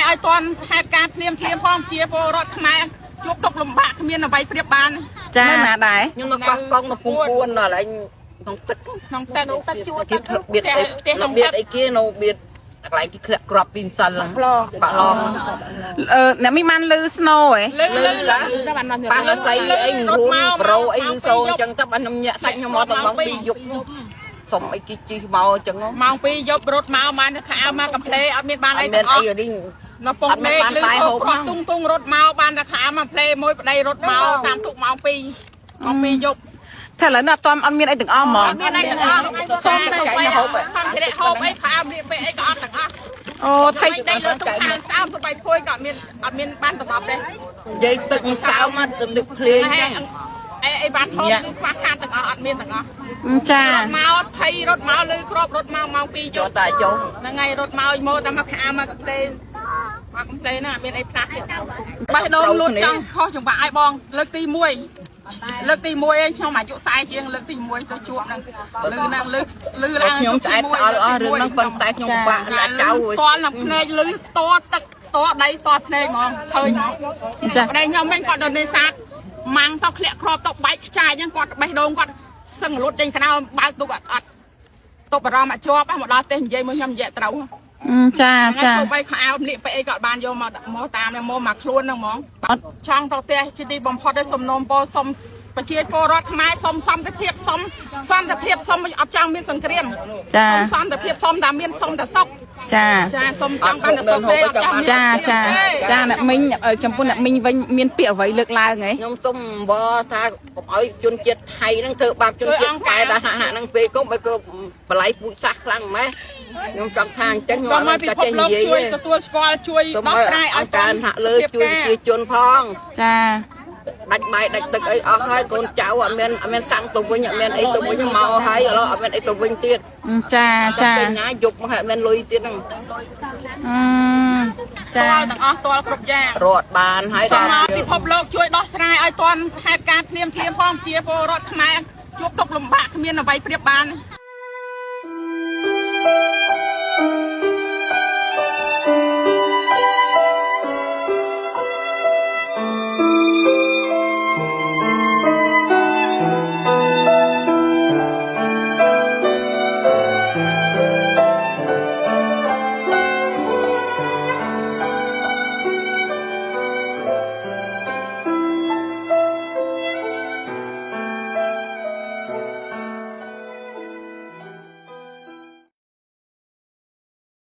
ឲ្យតន់ហេតុការភ្លាមផងជាពលរដ្ឋខ្មែរជួបទុកលំបាកគ្មានអ្វីប្រៀបបានចាណាដែរខ្ញុំនៅកោះកងនៅពុំពួនដល់ឯងក្នុងទឹកជួបទឹកបៀតអីគេនៅបៀតកន្លែងគេធ្លាក់ក្របពីម្សិលហ្នឹងបាក់ឡងអ្នកមីបានលឺស្នូហ៎លឺប៉ាស័យអីរួមប្រូអីលឺសូអញ្ចឹងទៅបានខ្ញុំញាក់សាច់ខ្ញុំមកដល់ម៉ោង2យប់សុំអីគេជិះមកអញ្ចឹងម៉ោង2យប់រត់មកបានខោមកកំ pl អត់មានបានអីទាំងអស់នៅពងដេកលឺហូបទុងរត់មកបានតែខោមក pl មួយប្តីរត់មកតាមទុកម៉ោង2យប់តែឥឡូវនេះអត់មានអីទាំងអស់ហ្មងមានអីទាំងអស់សុំតែហូបខំជ្រែកហូបអីខោរៀបពេលអីក៏អត់ទាំងអស់អូថៃតែលើទុកខាងស្អោបទៅបៃភួយក៏អត់មានបានទាំងអស់ដែរនិយាយទឹកស្អោបមកទៅលឹកភ្លេងចឹងអីបានហូបគឺខ្វះខាតទាំងអស់អត់មានទាំងអស់ចារត់មកថៃរត់មកលឺគ្របរត់មកម៉ោង2យប់តែចុងហ្នឹងហើយរត់មកមកតែមកខាមកកំ pl មកកំ pl ហ្នឹងអត់មានអីផ្លាស់ទេបេះដូងលូតចង់ខុសចង្វាក់ឲ្យបងលើកទី1លើកទី1ឯងខ្ញុំអាយុ40ជាងលើកទី1ទៅជួបហ្នឹងលឺឡើងខ្ញុំឆ្អែតស្អល់អស់រឿងហ្នឹងប៉ុន្តែខ្ញុំបាក់លាចៅតល់នឹងភ្នែកលឺតទឹកតដៃតភ្នែកហ្មងឃើញហ្មងចាប្តីខ្ញុំវិញគាត់ដល់នេសាទម៉ាំងទៅធ្លាក់គ្រាប់ទៅបែកខ្ចាយអញ្ចឹងគាត់បេះដូងគាត់សឹងរត់ចេញកណ្ដោបើកទុកអត់ទុកបារម្ភមកជាប់មកដល់ផ្ទះនិយាយមកខ្ញុំនិយាយត្រូវចាសូម្បីខោអាវលៀកពេអីក៏បានយកមកតាមមកខ្លួនហ្នឹងហ្មងអត់ឆង់ទៅផ្ទះជាទីបំផុតឲ្យសំណូមពរសុំប្រជាពលរដ្ឋខ្មែរសុំសន្តិភាពសុំអត់ចង់មានសង្គ្រាមសន្តិភាពសុំតែមានសុំតែសុខចាសុំចង់បានតែសុខទេអត់ចង់ចាអ្នកមីងចំពោះអ្នកមីងវិញមានពាក្យអ្វីលើកឡើងហ៎ខ្ញុំសុំបថាកុំឲ្យជនជាតិថៃហ្នឹងធ្វើបាបជនជាតិខ្មែរដែលហាក់ហ្នឹងពេកកុំឲ្យក៏បល័យពូជសាសខ្លាំងម៉េះខ្ញុំចង់ថាអញ្ចឹងខ្ញុំអត់ចាចេះនិយាយជួយទទួលស្គាល់ជួយដោះស្រាយឲ្យការហាក់លើជួយប្រជាជនផងចាដាច់បាយដាច់ទឹកអីអស់ហើយកូនចៅអត់មានសាំងទៅវិញអត់មានអីទៅវិញមកហើយឥឡូវអត់មានអីទៅវិញទៀតចាញ៉ាយប់មកហើយអត់មានលុយទៀតហ្នឹងចាទាំងអស់ទាល់គ្រប់យ៉ាងរត់បានហើយដល់ពិភពលោកជួយដោះស្រាយឲ្យទាន់ហេតុការភ្លាមផងជាពលរដ្ឋខ្មែរជួបទុកលំបាកគ្មានអ្វីប្រៀបបាន